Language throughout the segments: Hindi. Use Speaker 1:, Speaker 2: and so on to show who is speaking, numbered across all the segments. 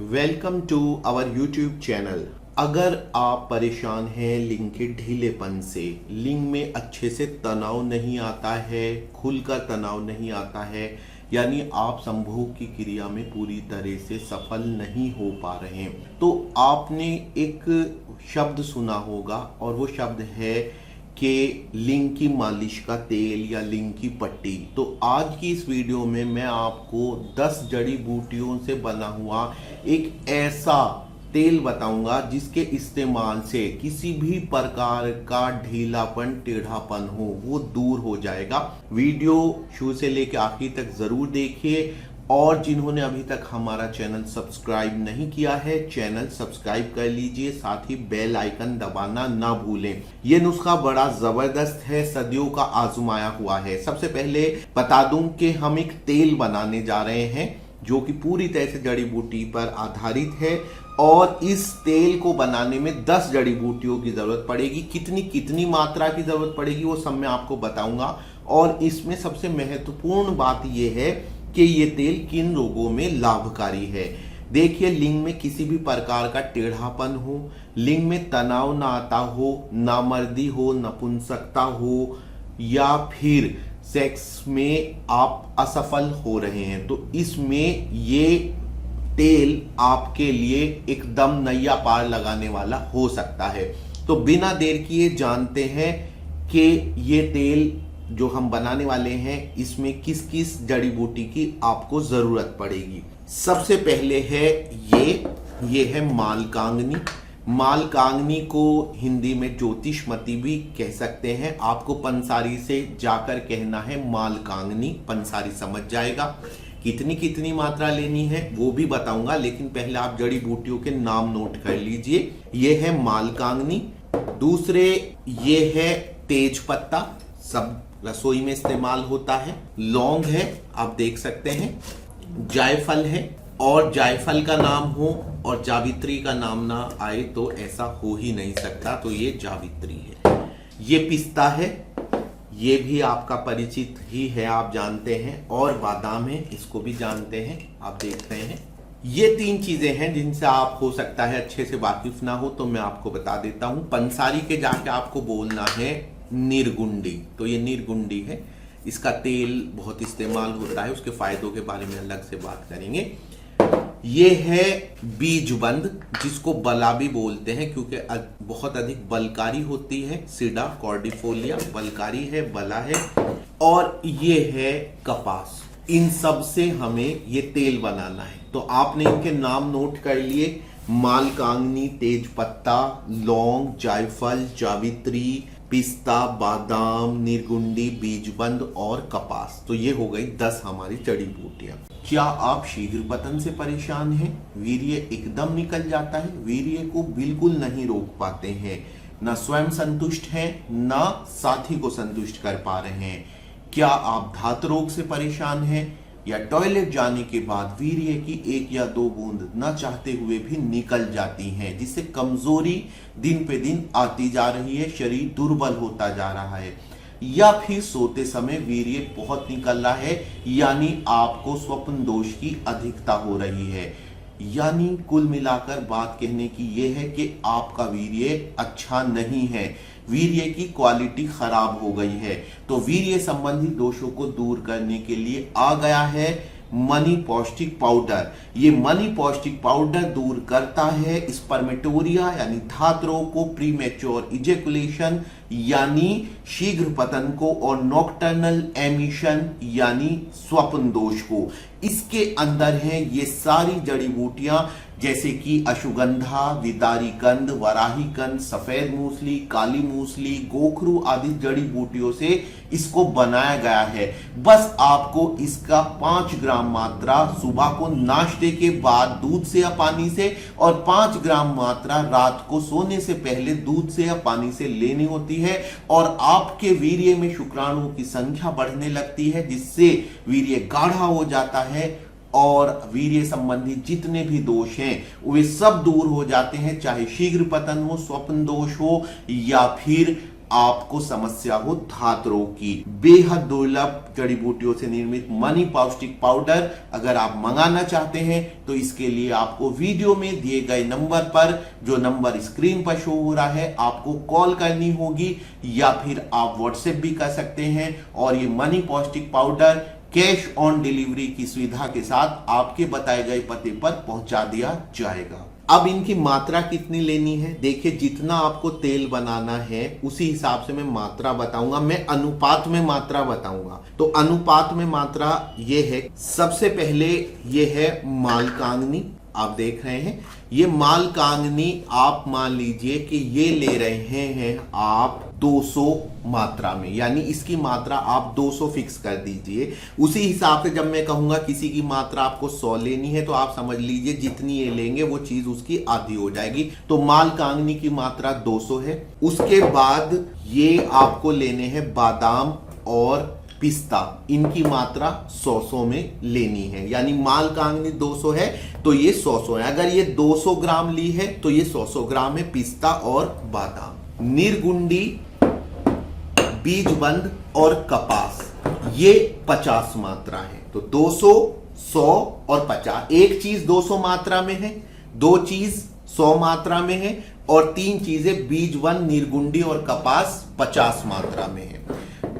Speaker 1: Welcome to our YouTube channel. अगर आप परेशान हैं लिंग के ढीलेपन से, लिंग में अच्छे से तनाव नहीं आता है, खुलकर तनाव नहीं आता है, यानी आप संभोग की क्रिया में पूरी तरह से सफल नहीं हो पा रहे हैं, तो आपने एक शब्द सुना होगा और वो शब्द है कि लिंग की मालिश का तेल या लिंग की पट्टी। तो आज की इस वीडियो में मैं आपको 10 जड़ी बूटियों से बना हुआ एक ऐसा तेल बताऊंगा जिसके इस्तेमाल से किसी भी प्रकार का ढीलापन टेढ़ापन हो वो दूर हो जाएगा। वीडियो शुरू से लेकर आखिर तक जरूर देखिए और जिन्होंने अभी तक हमारा चैनल सब्सक्राइब नहीं किया है, चैनल सब्सक्राइब कर लीजिए, साथ ही बेल आइकन दबाना ना भूलें। यह नुस्खा बड़ा जबरदस्त है, सदियों का आजमाया हुआ है। सबसे पहले बता दूं कि हम एक तेल बनाने जा रहे हैं जो कि पूरी तरह से जड़ी बूटी पर आधारित है और इस तेल को बनाने में 10 जड़ी बूटियों की जरूरत पड़ेगी। कितनी मात्रा की जरूरत पड़ेगी वो सब मैं आपको बताऊंगा। और इसमें सबसे महत्वपूर्ण बात यह है कि ये तेल किन रोगों में लाभकारी है। देखिए, लिंग में किसी भी प्रकार का टेढ़ापन हो, लिंग में तनाव ना आता हो, नामर्दी हो, नपुंसकता हो या फिर सेक्स में आप असफल हो रहे हैं, तो इसमें ये तेल आपके लिए एकदम नैया पार लगाने वाला हो सकता है। तो बिना देर किए जानते हैं कि ये तेल जो हम बनाने वाले हैं इसमें किस किस जड़ी बूटी की आपको जरूरत पड़ेगी। सबसे पहले है ये है मालकांगनी। मालकांगनी को हिंदी में ज्योतिषमती भी कह सकते हैं। आपको पंसारी से जाकर कहना है मालकांगनी, पंसारी समझ जाएगा। कितनी मात्रा लेनी है वो भी बताऊंगा, लेकिन पहले आप जड़ी बूटियों के नाम नोट कर लीजिए। ये है मालकांगनी। दूसरे ये है तेज पत्ता, सब रसोई में इस्तेमाल होता है। लौंग है, आप देख सकते हैं। जायफल है, और जायफल का नाम हो और जावित्री का नाम ना आए तो ऐसा हो ही नहीं सकता, तो ये जावित्री है। ये पिस्ता है, ये भी आपका परिचित ही है, आप जानते हैं। और बादाम है, इसको भी जानते हैं, आप देख रहे हैं। ये 3 चीजें हैं जिनसे आप हो सकता है अच्छे से वाकिफ ना हो, तो मैं आपको बता देता हूं। पंसारी के जाके आपको बोलना है निर्गुंडी, तो ये निर्गुंडी है। इसका तेल बहुत इस्तेमाल होता है, उसके फायदों के बारे में अलग से बात करेंगे। ये है बीजबंद, जिसको बला भी बोलते हैं क्योंकि बहुत अधिक बलकारी होती है। सीडा कॉर्डिफोलिया बलकारी है, बला है। और ये है कपास। इन सब से हमें ये तेल बनाना है, तो आपने इनके नाम नोट कर लिए। मालकांगनी, तेज पत्ता, लौंग, जायफल, जावित्री, पिस्ता, बादाम, निर्गुंडी, बीजबंद और कपास। तो ये हो गई 10 हमारी जड़ी बूटियां। क्या आप शीघ्र पतन से परेशान हैं? वीर्य एकदम निकल जाता है, वीर्य को बिल्कुल नहीं रोक पाते हैं, न स्वयं संतुष्ट हैं न साथी को संतुष्ट कर पा रहे हैं? क्या आप धात रोग से परेशान हैं या टॉयलेट जाने के बाद वीर्य की 1 या 2 बूंद न चाहते हुए भी निकल जाती हैं, जिससे कमजोरी दिन पे दिन आती जा रही है, शरीर दुर्बल होता जा रहा है? या फिर सोते समय वीर्य बहुत निकल रहा है, यानी आपको स्वप्न दोष की अधिकता हो रही है? यानी कुल मिलाकर बात कहने की यह है कि आपका वीर्य अच्छा नहीं है, वीर्य की क्वालिटी खराब हो गई है। तो वीर्य संबंधी दोषों को दूर करने के लिए आ गया है मनी पौष्टिक पाउडर। ये मनी पौष्टिक पाउडर दूर करता है स्पर्मेटोरिया यानी धात रोग को, प्रीमेच्योर इजेकुलेशन यानी शीघ्र पतन को, और नॉक्टर्नल एमिशन यानी स्वप्न दोष को। इसके अंदर है ये सारी जड़ी बूटियां, जैसे कि अश्वगंधा, विदारी कंद, वराही कंद, सफेद मूसली, काली मूसली, गोखरू आदि जड़ी बूटियों से इसको बनाया गया है। बस आपको इसका 5 ग्राम मात्रा सुबह को नाश्ते के बाद दूध से या पानी से, और 5 ग्राम मात्रा रात को सोने से पहले दूध से या पानी से लेनी होती है। और आपके वीर्य में शुक्राणुओं की संख्या बढ़ने लगती है, जिससे वीर्य गाढ़ा हो जाता है और वीर्य संबंधी जितने भी दोष हैं वे सब दूर हो जाते हैं, चाहे शीघ्र पतन हो, स्वप्न दोष हो या फिर आपको समस्या हो धात रोग की। बेहद दुर्लभ जड़ी बूटियों से निर्मित मनी पौष्टिक पाउडर अगर आप मंगाना चाहते हैं तो इसके लिए आपको वीडियो में दिए गए नंबर पर, जो नंबर स्क्रीन पर शो हो रहा है, आपको कॉल करनी होगी या फिर आप व्हाट्सएप भी कर सकते हैं। और ये मनी पौष्टिक पाउडर कैश ऑन डिलीवरी की सुविधा के साथ आपके बताए गए पते पर पहुंचा दिया जाएगा। अब इनकी मात्रा कितनी लेनी है, देखिए जितना आपको तेल बनाना है उसी हिसाब से मैं मात्रा बताऊंगा। मैं अनुपात में मात्रा बताऊंगा। तो अनुपात में मात्रा ये है, सबसे पहले ये है मालकांगनी, आप देख रहे हैं ये मालकांगनी। आप मान लीजिए कि ये ले रहे हैं आप 200 मात्रा में, यानी इसकी मात्रा आप 200 फिक्स कर दीजिए। उसी हिसाब से जब मैं कहूंगा किसी की मात्रा आपको 100 लेनी है तो आप समझ लीजिए जितनी ये लेंगे वो चीज उसकी आधी हो जाएगी। तो मालकांगनी की मात्रा 200 है। उसके बाद ये आपको लेने हैं बादाम और पिस्ता, इनकी मात्रा 100 में लेनी है, यानी मालकांगनी 200 है तो ये 100 है। अगर ये 200 ग्राम ली है तो ये 100 ग्राम है पिस्ता और बादाम। निर्गुंडी, बीजबंद और कपास ये 50 मात्रा है। तो 200, 100 और 50। एक चीज 200 मात्रा में है, दो चीज 100 मात्रा में है और तीन चीजें बीजबंद, निर्गुंडी और कपास 50 मात्रा में है।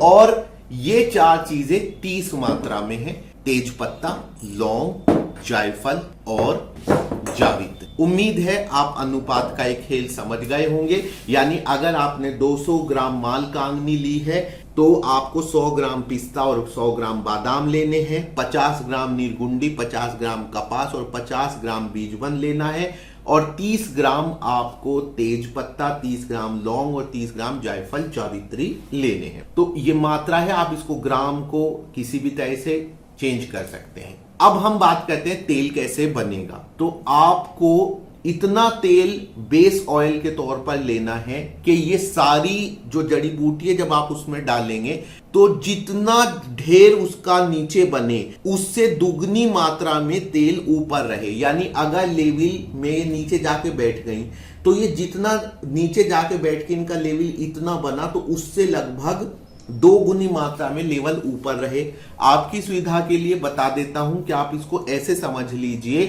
Speaker 1: और ये चार चीजें 30 मात्रा में है, तेज पत्ता, लौंग, जायफल और जावित्री। उम्मीद है आप अनुपात का एक खेल समझ गए होंगे। यानी अगर आपने 200 ग्राम मालकांगनी ली है तो आपको 100 ग्राम पिस्ता और 100 ग्राम बादाम लेने हैं, 50 ग्राम निर्गुंडी, 50 ग्राम कपास और 50 ग्राम बीजबंद लेना है और 30 ग्राम आपको तेज पत्ता, 30 ग्राम लौंग और 30 ग्राम जायफल, जावित्री लेने हैं। तो ये मात्रा है, आप इसको ग्राम को किसी भी तरह से चेंज कर सकते हैं। अब हम बात करते हैं तेल कैसे बनेगा। तो आपको इतना तेल बेस ऑयल के तौर पर लेना है कि ये सारी जो जड़ी बूटी है जब आप उसमें डालेंगे तो जितना ढेर उसका नीचे बने उससे दुगनी मात्रा में तेल ऊपर रहे। यानी अगर लेवल में नीचे जाके बैठ गई तो ये जितना नीचे जाके बैठ के इनका लेवल इतना बना तो उससे लगभग 2 गुनी मात्रा में लेवल ऊपर रहे। आपकी सुविधा के लिए बता देता हूं कि आप इसको ऐसे समझ लीजिए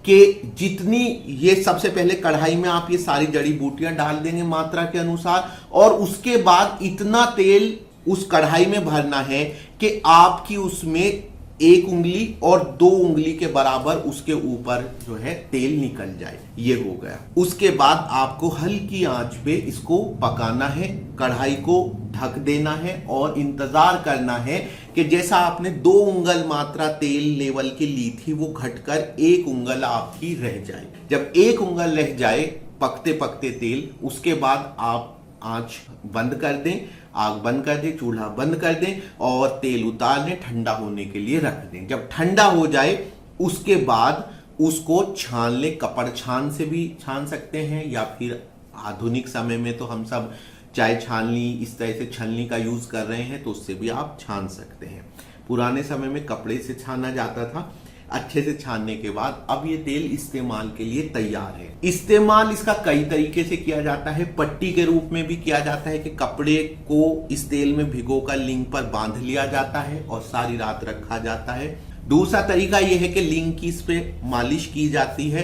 Speaker 1: कि जितनी ये सबसे पहले कढ़ाई में आप ये सारी जड़ी बूटियां डाल देंगे मात्रा के अनुसार और उसके बाद इतना तेल उस कढ़ाई में भरना है कि आपकी उसमें 1 उंगली और 2 उंगली के बराबर उसके ऊपर जो है तेल निकल जाए। ये हो गया। उसके बाद आपको हल्की आंच पे इसको पकाना है, कढ़ाई को ढक देना है और इंतजार करना है कि जैसा आपने 2 उंगल मात्रा तेल लेवल की ली थी वो घटकर 1 उंगल आपकी रह जाए। जब 1 उंगल रह जाए पकते पकते तेल, उसके बाद आप आंच बंद कर दें, आग बंद कर दें, चूल्हा बंद कर दें और तेल उतार लें, ठंडा होने के लिए रख दें। जब ठंडा हो जाए उसके बाद उसको छान लें। कपड़ छान से भी छान सकते हैं या फिर आधुनिक समय में तो हम सब चाय छाननी इस तरह से छलनी का यूज कर रहे हैं तो उससे भी आप छान सकते हैं। पुराने समय में कपड़े से छाना जाता था। अच्छे से छानने के बाद अब ये तेल इस्तेमाल के लिए तैयार है। इस्तेमाल इसका कई तरीके से किया जाता है। पट्टी के रूप में भी किया जाता है कि कपड़े को इस तेल में भिगोकर लिंग पर बांध लिया जाता है और सारी रात रखा जाता है। दूसरा तरीका यह है कि लिंग की इस पे मालिश की जाती है।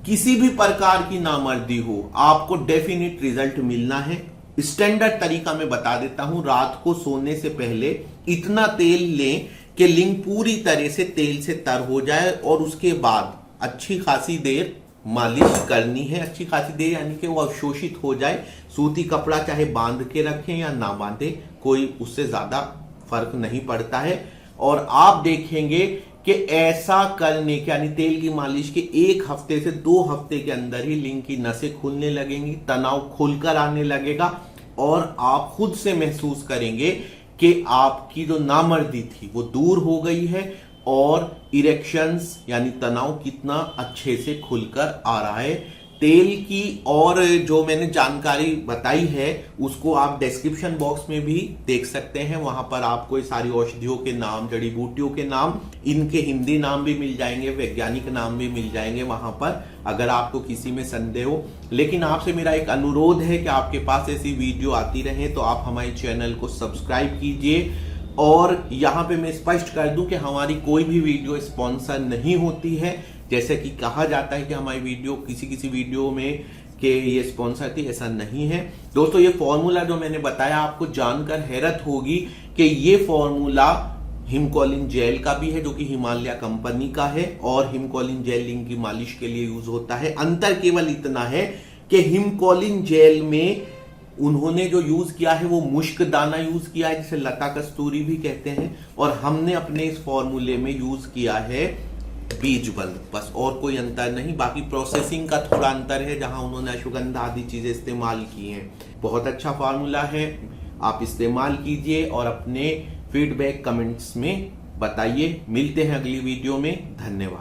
Speaker 1: किसी भी प्रकार की नामर्दी हो आपको डेफिनेट रिजल्ट मिलना है। स्टैंडर्ड तरीका मैं बता देता हूं, रात को सोने से पहले इतना तेल लें कि लिंग पूरी तरह से तेल से तर हो जाए और उसके बाद अच्छी खासी देर मालिश करनी है। अच्छी खासी देर यानी कि वो अवशोषित हो जाए। सूती कपड़ा चाहे बांध के रखें या ना बांधे, कोई उससे ज्यादा फर्क नहीं पड़ता है। और आप देखेंगे कि ऐसा करने के यानी तेल की मालिश के 1 हफ्ते से 2 हफ्ते के अंदर ही लिंग की नसें खुलने लगेंगी, तनाव खुलकर आने लगेगा और आप खुद से महसूस करेंगे कि आपकी जो नामर्दी थी वो दूर हो गई है और इरेक्शंस यानी तनाव कितना अच्छे से खुलकर आ रहा है। तेल की और जो मैंने जानकारी बताई है उसको आप डिस्क्रिप्शन बॉक्स में भी देख सकते हैं। वहां पर आपको ये सारी औषधियों के नाम, जड़ी बूटियों के नाम, इनके हिंदी नाम भी मिल जाएंगे, वैज्ञानिक नाम भी मिल जाएंगे वहां पर, अगर आपको किसी में संदेह हो। लेकिन आपसे मेरा एक अनुरोध है कि आपके पास ऐसी वीडियो आती रहे तो आप हमारे चैनल को सब्सक्राइब कीजिए। और यहां पे मैं स्पष्ट कर दूं कि हमारी कोई भी वीडियो स्पॉन्सर नहीं होती है। जैसे कि कहा जाता है कि हमारी वीडियो किसी वीडियो में कि ये स्पॉन्सर थी, ऐसा नहीं है दोस्तों। ये फॉर्मूला जो मैंने बताया आपको जानकर हैरत होगी कि ये फॉर्मूला हिमकोलिन जेल का भी है जो कि हिमालय कंपनी का है, और हिमकोलिन जेल लिंग की मालिश के लिए यूज होता है। अंतर केवल इतना है कि हिमकोलिन जेल में उन्होंने जो यूज किया है वो मुश्क दाना यूज किया है, जिसे लता कस्तूरी भी कहते हैं, और हमने अपने इस फॉर्मूले में यूज किया है बीज बंद, बस और कोई अंतर नहीं। बाकी प्रोसेसिंग का थोड़ा अंतर है, जहां उन्होंने अश्वगंधा आदि चीजें इस्तेमाल की हैं। बहुत अच्छा फार्मूला है, आप इस्तेमाल कीजिए और अपने फीडबैक कमेंट्स में बताइए। मिलते हैं अगली वीडियो में, धन्यवाद।